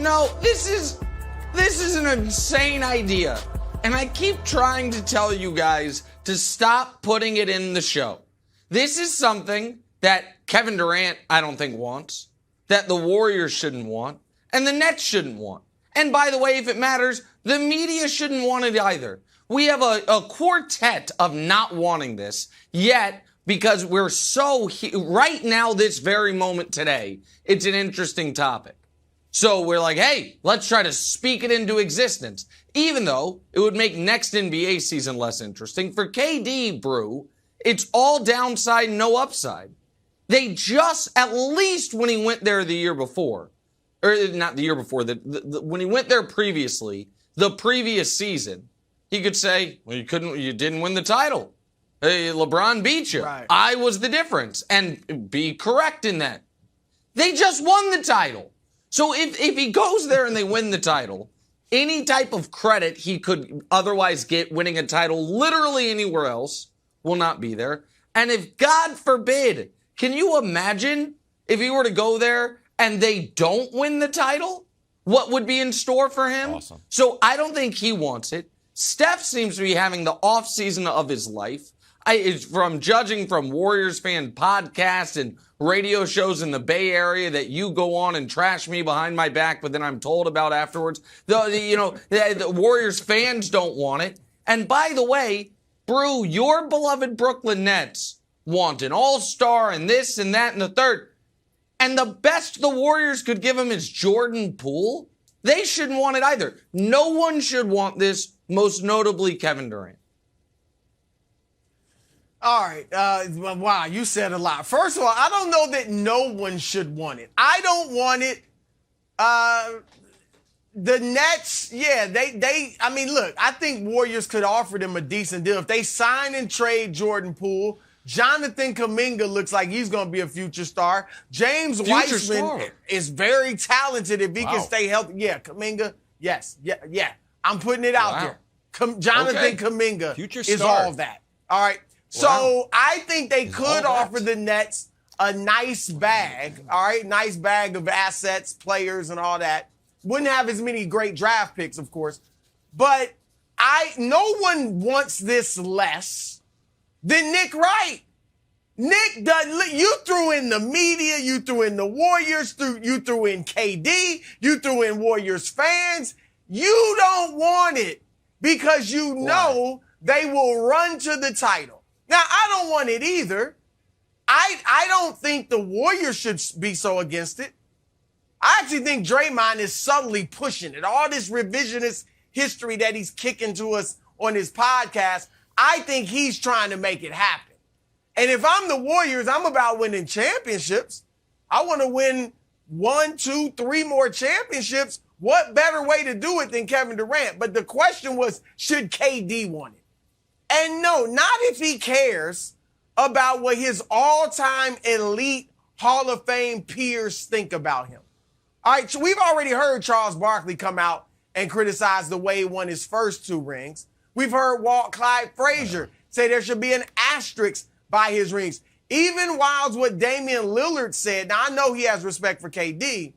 No, this is an insane idea. And I keep trying to tell you guys to stop putting it in the show. This is something that Kevin Durant, I don't think, wants, that the Warriors shouldn't want, and the Nets shouldn't want. And by the way, if it matters, the media shouldn't want it either. We have a quartet of not wanting this, yet because we're right now, this very moment today, it's an interesting topic. So we're like, hey, let's try to speak it into existence, even though it would make next NBA season less interesting. For KD, Brew, it's all downside, no upside. They just, at least when he went there the year before, or not the year before, when he went there previously, the previous season, he could say, well, you didn't win the title. Hey, LeBron beat you. Right. I was the difference, and be correct in that. They just won the title. So if he goes there and they win the title, any type of credit he could otherwise get winning a title literally anywhere else will not be there. And if, God forbid, can you imagine if he were to go there and they don't win the title? What would be in store for him? Awesome. So I don't think he wants it. Steph seems to be having the off season of his life. From judging from Warriors fan podcasts and radio shows in the Bay Area that you go on and trash me behind my back, but then I'm told about afterwards. The Warriors fans don't want it. And by the way, Brew, your beloved Brooklyn Nets want an all-star and this and that and the third. And the best the Warriors could give him is Jordan Poole. They shouldn't want it either. No one should want this, most notably Kevin Durant. All right. Wow, you said a lot. First of all, I don't know that no one should want it. I don't want it. The Nets, yeah, I mean, look, I think Warriors could offer them a decent deal. If they sign and trade Jordan Poole, Jonathan Kuminga looks like he's going to be a future star. James Wiseman is very talented if he can stay healthy. Yeah, Kuminga, yes. Yeah. I'm putting it out there. Jonathan Kuminga is all of that. All right. So I think they could offer the Nets a nice bag, all right? Nice bag of assets, players, and all that. Wouldn't have as many great draft picks, of course. But no one wants this less than Nick Wright. Nick, you threw in the media, you threw in the Warriors, you threw in KD, you threw in Warriors fans. You don't want it because you know they will run to the title. Now, I don't want it either. I don't think the Warriors should be so against it. I actually think Draymond is subtly pushing it. All this revisionist history that he's kicking to us on his podcast, I think he's trying to make it happen. And if I'm the Warriors, I'm about winning championships. I want to win 1, 2, 3 more championships. What better way to do it than Kevin Durant? But the question was, should KD want it? And no, not if he cares about what his all-time elite Hall of Fame peers think about him. All right, so we've already heard Charles Barkley come out and criticize the way he won his first 2 rings. We've heard Clyde Frazier say there should be an asterisk by his rings. Even Wilds, what Damian Lillard said, now I know he has respect for KD,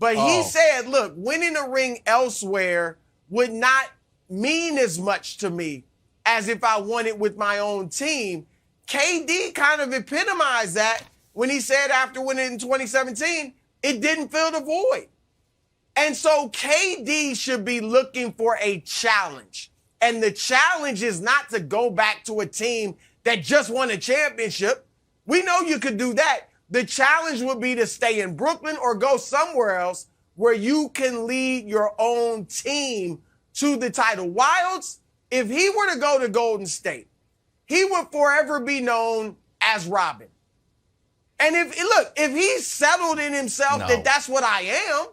but he said, look, winning a ring elsewhere would not mean as much to me as if I won it with my own team. KD kind of epitomized that when he said after winning in 2017, it didn't fill the void. And so KD should be looking for a challenge. And the challenge is not to go back to a team that just won a championship. We know you could do that. The challenge would be to stay in Brooklyn or go somewhere else where you can lead your own team to the title. Wilds, if he were to go to Golden State, he would forever be known as Robin. And if he's settled in himself that that's what I am,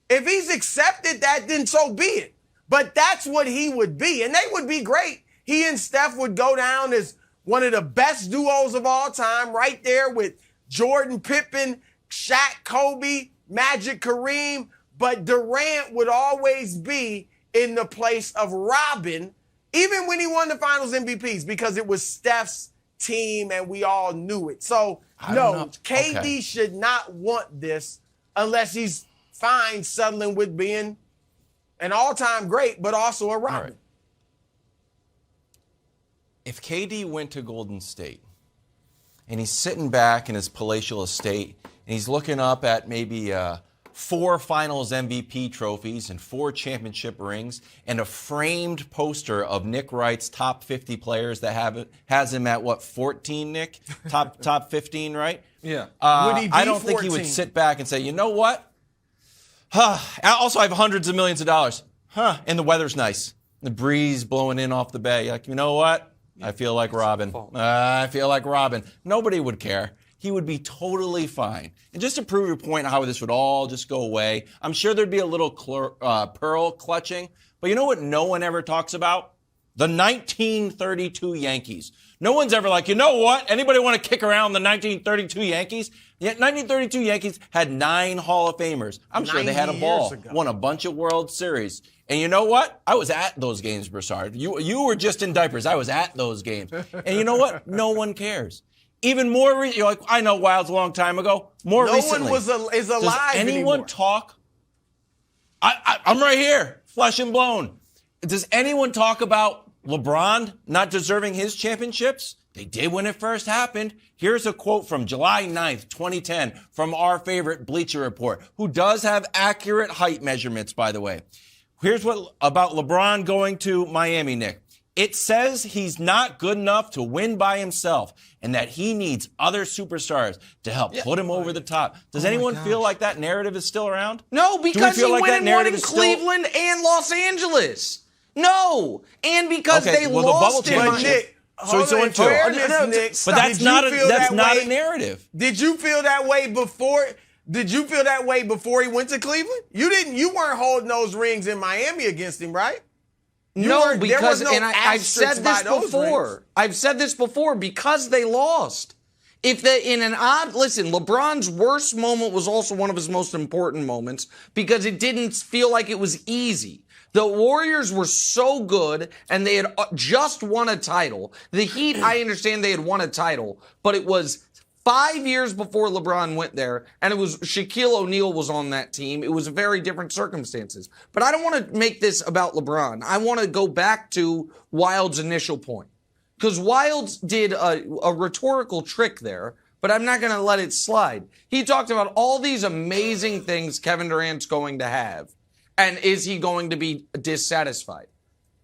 if he's accepted that, then so be it. But that's what he would be. And they would be great. He and Steph would go down as one of the best duos of all time, right there with Jordan, Pippen, Shaq, Kobe, Magic, Kareem. But Durant would always be in the place of Robin, even when he won the finals MVPs, because it was Steph's team and we all knew it. So, no, KD should not want this unless he's fine settling with being an all-time great, but also a Robin. All right. If KD went to Golden State and he's sitting back in his palatial estate and he's looking up at maybe 4 Finals MVP trophies and 4 championship rings and a framed poster of Nick Wright's top 50 players that has him at what, 14, Nick? Top 15, right? Yeah. Would he be I don't think he 14? would sit back and say, you know what? Also, I have hundreds of millions of dollars. And the weather's nice. The breeze blowing in off the bay. You're like, you know what? I feel like Robin. I feel like Robin. Nobody would care. He would be totally fine. And just to prove your point how this would all just go away, I'm sure there'd be a little pearl clutching. But you know what no one ever talks about? The 1932 Yankees. No one's ever like, you know what? Anybody want to kick around the 1932 Yankees? Yeah, 1932 Yankees had 9 Hall of Famers. I'm sure they had a ball, won a bunch of World Series. And you know what? I was at those games, Broussard. You were just in diapers. I was at those games. And you know what? No one cares. Even more, you're like, I know Wild's a long time ago. More recently. No one is alive Does anyone anymore. talk? I'm right here, flesh and bone. Does anyone talk about LeBron not deserving his championships? They did when it first happened. Here's a quote from July 9th, 2010, from our favorite Bleacher Report, who does have accurate height measurements, by the way. Here's what about LeBron going to Miami, Nick. It says he's not good enough to win by himself and that he needs other superstars to help put him over the top. Does anyone feel like that narrative is still around? No, because he like went that and won narrative in is Cleveland and Los Angeles. No, and because Okay, they well, the lost bubble in championship- Nick, So he's 0-2. fairness, Nick, But that's did not you feel that's that not way? a narrative. Did you feel that way before? Did you feel that way before he went to Cleveland? You didn't. You weren't holding those rings in Miami against him, right? No, because there was no I've said asterisks by this those before. rings. I've said this before because they lost. If they listen, LeBron's worst moment was also one of his most important moments because it didn't feel like it was easy. The Warriors were so good and they had just won a title. The Heat, I understand they had won a title, but it was 5 years before LeBron went there, and it was Shaquille O'Neal was on that team. It was very different circumstances. But I don't want to make this about LeBron. I want to go back to Wild's initial point. Because Wild did a rhetorical trick there, but I'm not going to let it slide. He talked about all these amazing things Kevin Durant's going to have, and is he going to be dissatisfied?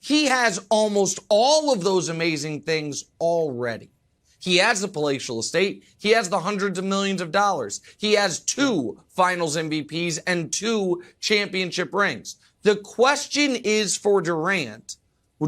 He has almost all of those amazing things already. He has the palatial estate. He has the hundreds of millions of dollars. He has 2 Finals MVPs and 2 championship rings. The question is for Durant,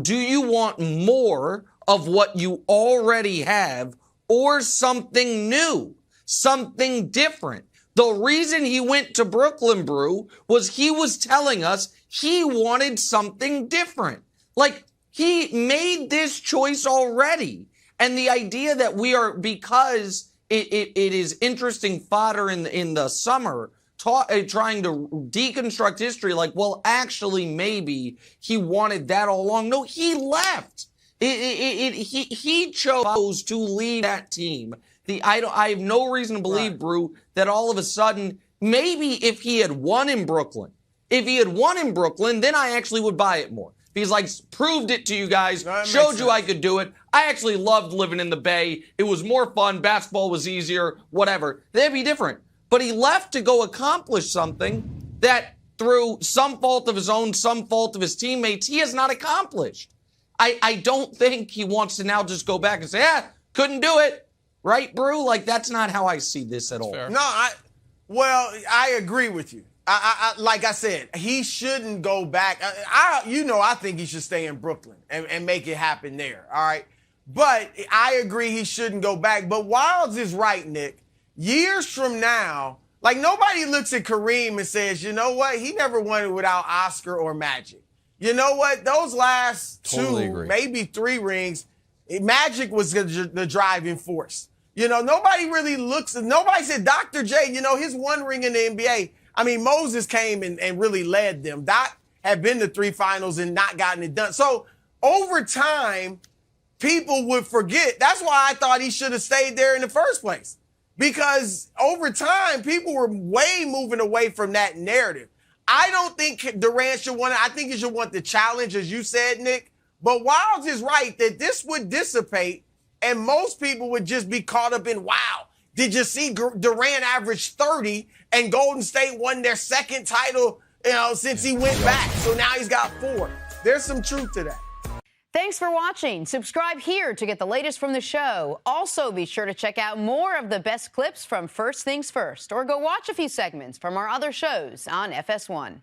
do you want more of what you already have or something new, something different? The reason he went to Brooklyn, Brew, was he was telling us he wanted something different. Like, he made this choice already. And the idea that we are, because it is interesting fodder in the summer, trying to deconstruct history, like, well, actually, maybe he wanted that all along. No, he left. He chose to leave that team. I have no reason to believe, Brew, that all of a sudden, maybe if he had won in Brooklyn, then I actually would buy it more. He's like, proved it to you guys, showed you I could do it. I actually loved living in the Bay. It was more fun. Basketball was easier, whatever. That'd be different. But he left to go accomplish something that through some fault of his own, some fault of his teammates, he has not accomplished. I don't think he wants to now just go back and say, couldn't do it. Right, Brew? Like, that's not how I see this at all. Fair. No, I agree with you. Like I said, he shouldn't go back. I think he should stay in Brooklyn and make it happen there. All right. But I agree he shouldn't go back. But Wilds is right, Nick. Years from now, like, nobody looks at Kareem and says, you know what? He never won it without Oscar or Magic. You know what? Those last Totally 2, agree. maybe 3 rings, Magic was the driving force. You know, nobody really nobody said Dr. J, his 1 ring in the NBA. I mean, Moses came and really led them. Doc had been to 3 finals and not gotten it done. So over time, people would forget. That's why I thought he should have stayed there in the first place. because over time, people were way moving away from that narrative. I don't think Durant should want it. I think he should want the challenge, as you said, Nick. But Wiles is right that this would dissipate, and most people would just be caught up in, wow, did you see Durant average 30 and Golden State won their second title, since he went back? So now he's got 4. There's some truth to that. Thanks for watching. Subscribe here to get the latest from the show. Also, be sure to check out more of the best clips from First Things First, or go watch a few segments from our other shows on FS1.